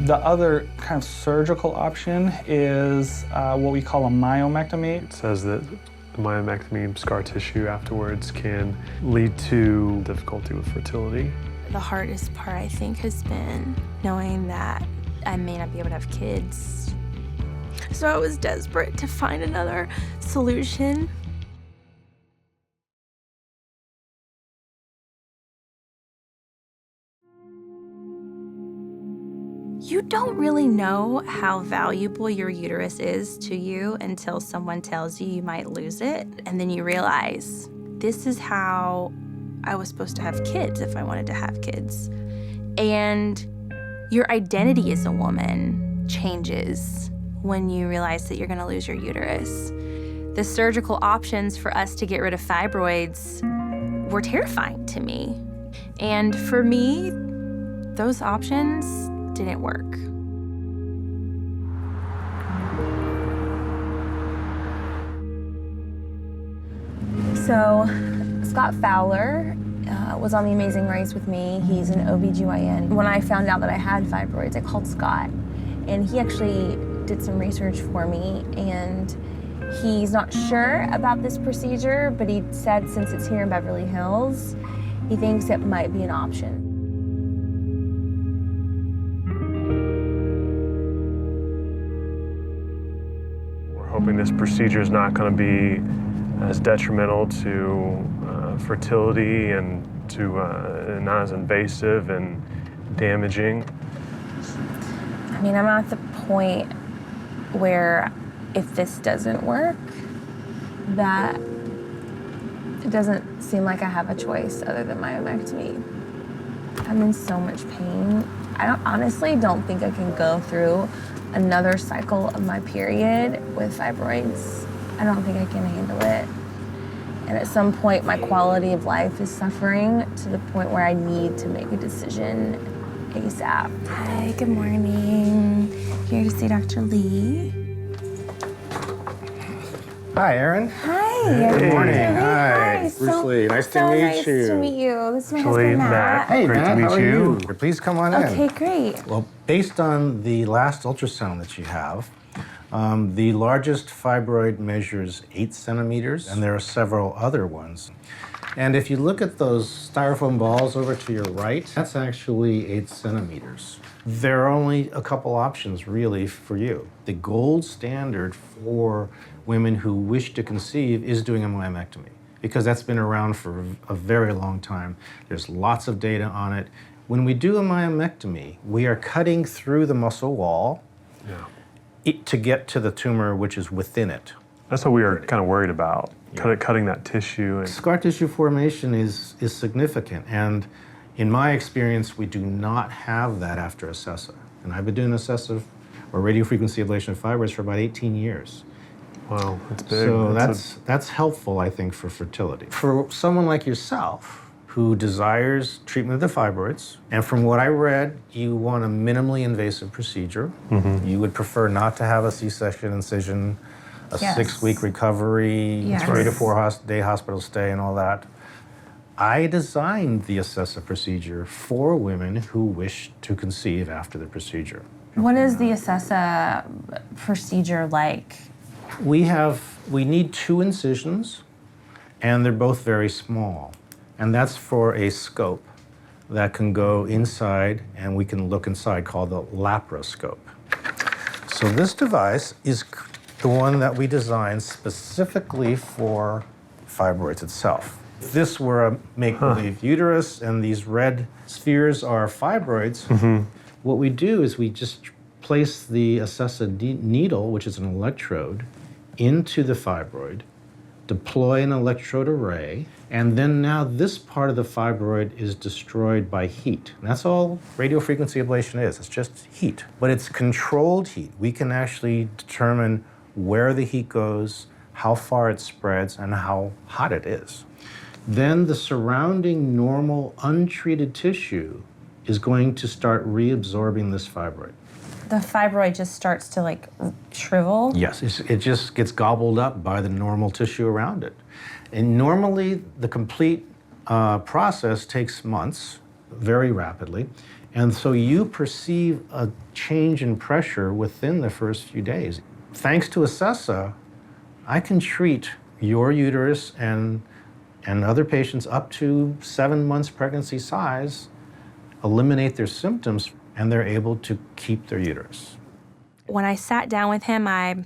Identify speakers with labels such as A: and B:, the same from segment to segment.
A: The other kind of surgical option is what we call a myomectomy.
B: It says that the myomectomy scar tissue afterwards can lead to difficulty with fertility.
C: The hardest part, I think, has been knowing that I may not be able to have kids. So I was desperate to find another solution. You don't really know how valuable your uterus is to you until someone tells you you might lose it. And then you realize, this is how I was supposed to have kids if I wanted to have kids. And your identity as a woman changes when you realize that you're gonna lose your uterus. The surgical options for us to get rid of fibroids were terrifying to me. And for me, those options didn't work.
D: So, Scott Fowler was on The Amazing Race with me. He's an OBGYN. When I found out that I had fibroids, I called Scott, and he actually did some research for me, and he's not sure about this procedure, but he said since it's here in Beverly Hills, he thinks it might be an option.
B: Hoping this procedure is not going to be as detrimental to fertility and to not as invasive and damaging.
D: I mean, I'm at the point where if this doesn't work, that it doesn't seem like I have a choice other than myomectomy. I'm in so much pain. I honestly don't think I can go through another cycle of my period with fibroids. I don't think I can handle it. And at some point, my quality of life is suffering to the point where I need to make a decision ASAP.
C: Hi, good morning. Here to see Dr. Lee.
E: Hi, Erin.
C: Hi.
E: Hey. Good morning. Hi.
C: Bruce
E: Lee. Nice to meet
C: nice
E: you.
C: to meet you. This is my
B: Actually,
C: husband, Matt.
E: Hey,
B: Great to
E: Matt.
B: meet
E: How are
B: you.
E: you? Please come on in.
C: Okay, great.
E: Well, based on the last ultrasound that you have, the largest fibroid measures 8 centimeters, and there are several other ones. And if you look at those styrofoam balls over to your right, that's actually 8 centimeters. There are only a couple options really for you. The gold standard for women who wish to conceive is doing a myomectomy, because that's been around for a very long time. There's lots of data on it. When we do a myomectomy, we are cutting through the muscle wall to get to the tumor which is within it.
B: That's what we are kind of worried about, cutting that tissue. And
E: Scar tissue formation is significant, and in my experience, we do not have that after Acessa. And I've been doing Acessa or radiofrequency ablation of fibroids for about 18 years.
B: wow, that's big.
E: So that's helpful, I think, for fertility. For someone like yourself who desires treatment of the fibroids, and from what I read, you want a minimally invasive procedure. Mm-hmm. You would prefer not to have a C-section incision, a 6-week recovery, 3 to 4 day hospital stay, and all that. I designed the Acessa procedure for women who wish to conceive after the procedure.
D: What is the Acessa procedure like?
E: We need 2 incisions, and they're both very small. And that's for a scope that can go inside, and we can look inside, called the laparoscope. So this device is the one that we designed specifically for fibroids itself. If this were a make-believe uterus and these red spheres are fibroids, what we do is we just place the Acessa needle, which is an electrode, into the fibroid, deploy an electrode array, and then now this part of the fibroid is destroyed by heat. And that's all radiofrequency ablation is. It's just heat. But it's controlled heat. We can actually determine where the heat goes, how far it spreads, and how hot it is. Then the surrounding normal untreated tissue is going to start reabsorbing this fibroid.
D: The fibroid just starts to like shrivel?
E: Yes, it just gets gobbled up by the normal tissue around it. And normally the complete process takes months, very rapidly. And so you perceive a change in pressure within the first few days. Thanks to Acessa, I can treat your uterus and other patients up to 7 months pregnancy size, eliminate their symptoms, and they're able to keep their uterus.
C: When I sat down with him, I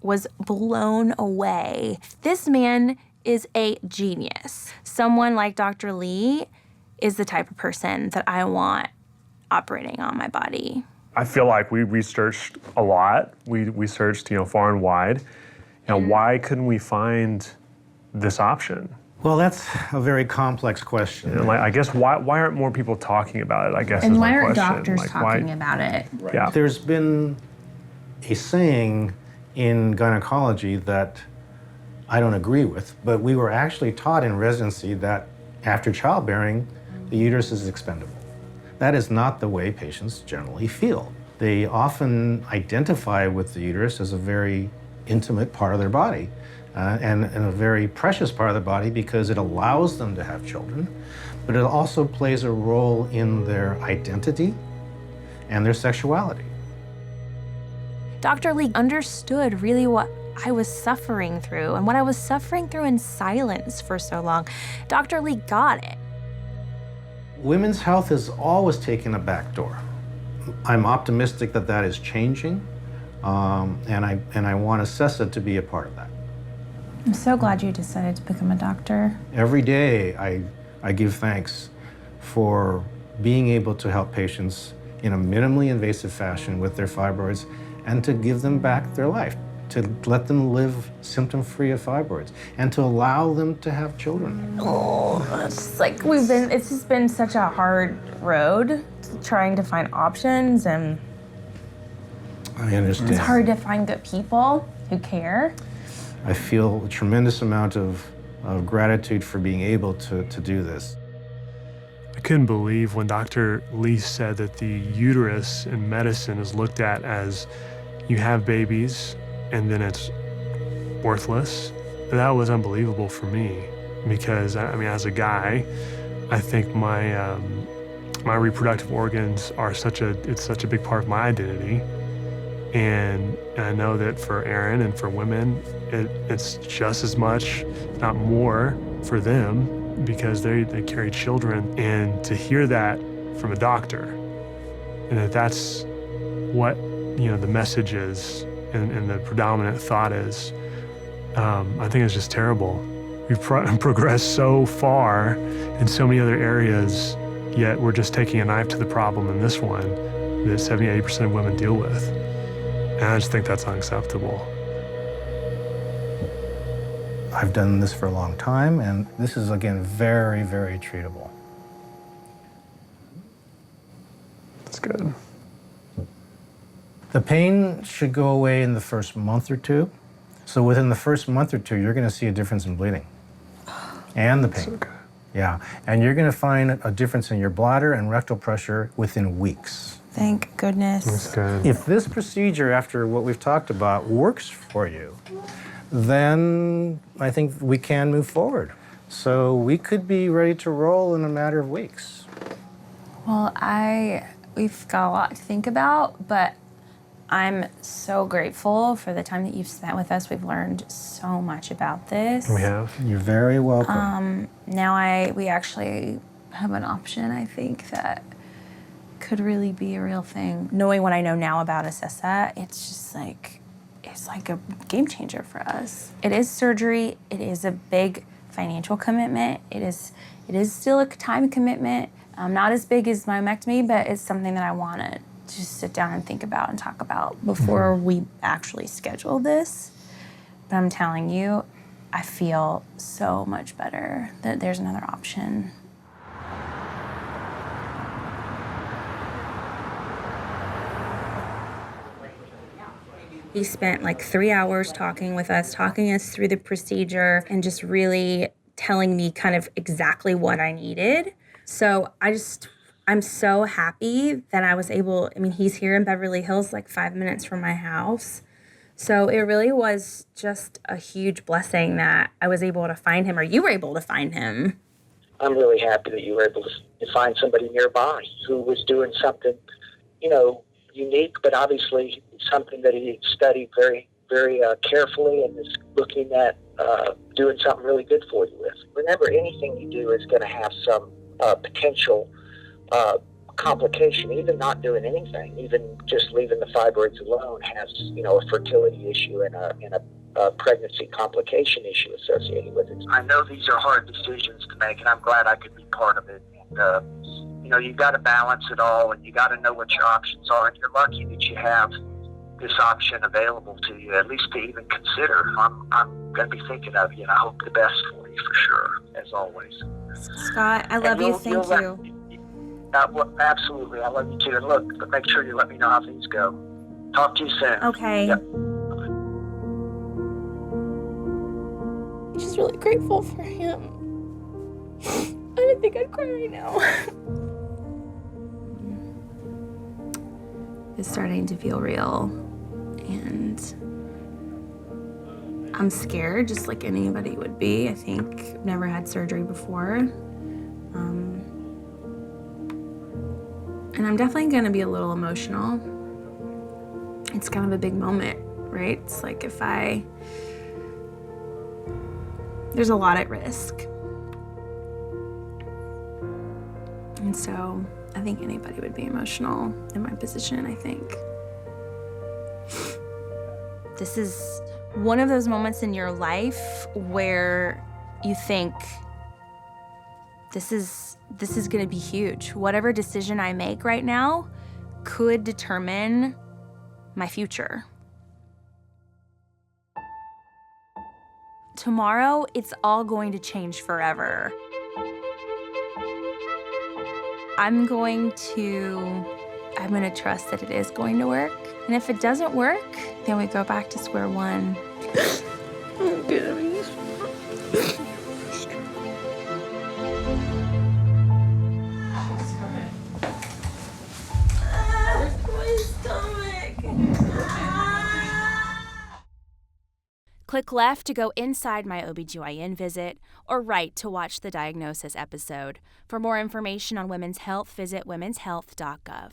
C: was blown away. This man is a genius. Someone like Dr. Lee is the type of person that I want operating on my body.
B: I feel like we researched a lot. We searched, far and wide. Why couldn't we find this option?
E: Well, that's a very complex question.
B: And I guess why aren't more people talking about it? I guess
D: And
B: is
D: why
B: my
D: aren't
B: question.
D: doctors talking about it?
E: Right.
B: Yeah.
E: There's been a saying in gynecology that I don't agree with, but we were actually taught in residency that after childbearing, the uterus is expendable. That is not the way patients generally feel. They often identify with the uterus as a very intimate part of their body and a very precious part of the body because it allows them to have children, but it also plays a role in their identity and their sexuality.
C: Dr. Lee understood really what I was suffering through and what I was suffering through in silence for so long. Dr. Lee got it.
E: Women's health has always taken a back door. I'm optimistic that that is changing, and I want Acessa to be a part of that.
D: I'm so glad you decided to become a doctor.
E: Every day I give thanks for being able to help patients in a minimally invasive fashion with their fibroids and to give them back their life, to let them live symptom-free of fibroids, and to allow them to have children.
D: Oh, it's like it's just been such a hard road trying to find options, and
E: I understand.
D: it's hard to find good people who care.
E: I feel a tremendous amount of gratitude for being able to do this.
B: I couldn't believe when Dr. Lee said that the uterus in medicine is looked at as you have babies and then it's worthless. That was unbelievable for me because, as a guy, I think my reproductive organs are such a big part of my identity. And I know that for Erin and for women, it's just as much, if not more, for them because they carry children. And to hear that from a doctor, and that's what the message is and the predominant thought is, I think it's just terrible. We've progressed so far in so many other areas, yet we're just taking a knife to the problem in this one that 70-80% of women deal with. And I just think that's unacceptable.
E: I've done this for a long time, and this is, again, very, very treatable.
B: That's good.
E: The pain should go away in the first month or two. So within the first month or two, you're going to see a difference in bleeding and the pain.
B: So good.
E: Yeah, and you're going to find a difference in your bladder and rectal pressure within weeks.
C: Thank goodness.
B: That's good.
E: If this procedure, after what we've talked about, works for you, then I think we can move forward. So we could be ready to roll in a matter of weeks.
D: Well, we've got a lot to think about, but I'm so grateful for the time that you've spent with us. We've learned so much about this.
B: We have.
E: You're very welcome.
D: Now we actually have an option, I think, that could really be a real thing.
C: Knowing what I know now about Acessa, it's just it's like a game changer for us. It is surgery. It is a big financial commitment. It is still a time commitment. Not as big as myomectomy, but it's something that I want to just sit down and think about and talk about before we actually schedule this. But I'm telling you, I feel so much better that there's another option. He spent like 3 hours talking with us, talking us through the procedure and just really telling me kind of exactly what I needed. So I'm so happy that I was able, he's here in Beverly Hills, like 5 minutes from my house. So it really was just a huge blessing that I was able to find him, or you were able to find him.
F: I'm really happy that you were able to find somebody nearby who was doing something, unique, but obviously something that he studied very, very carefully and is looking at doing something really good for you with. Remember, anything you do is going to have some potential complication. Even not doing anything, even just leaving the fibroids alone has, a fertility issue and a pregnancy complication issue associated with it. I know these are hard decisions to make, and I'm glad I could be part of it. And, you got to balance it all, and you got to know what your options are, and you're lucky that you have this option available to you, at least to even consider. I'm going to be thinking of you, and I hope the best for you, for sure, as always.
C: Scott, I love you. Thank you.
F: Well, absolutely. I love you too. And look, make sure you let me know how things go. Talk to you soon.
C: Okay.
F: Yep.
D: I'm just really grateful for him. I didn't think I'd cry right now.
C: It's starting to feel real, and I'm scared, just like anybody would be. I think I've never had surgery before. And I'm definitely gonna be a little emotional. It's kind of a big moment, right? It's like there's a lot at risk. And so I think anybody would be emotional in my position, I think. This is one of those moments in your life where you think, this is gonna be huge. Whatever decision I make right now could determine my future. Tomorrow, it's all going to change forever. I'm gonna trust that it is going to work. And if it doesn't work, then we go back to square one.
D: I'm gonna be
C: Click left to go inside my OBGYN visit, or right to watch the diagnosis episode. For more information on women's health, visit womenshealth.gov.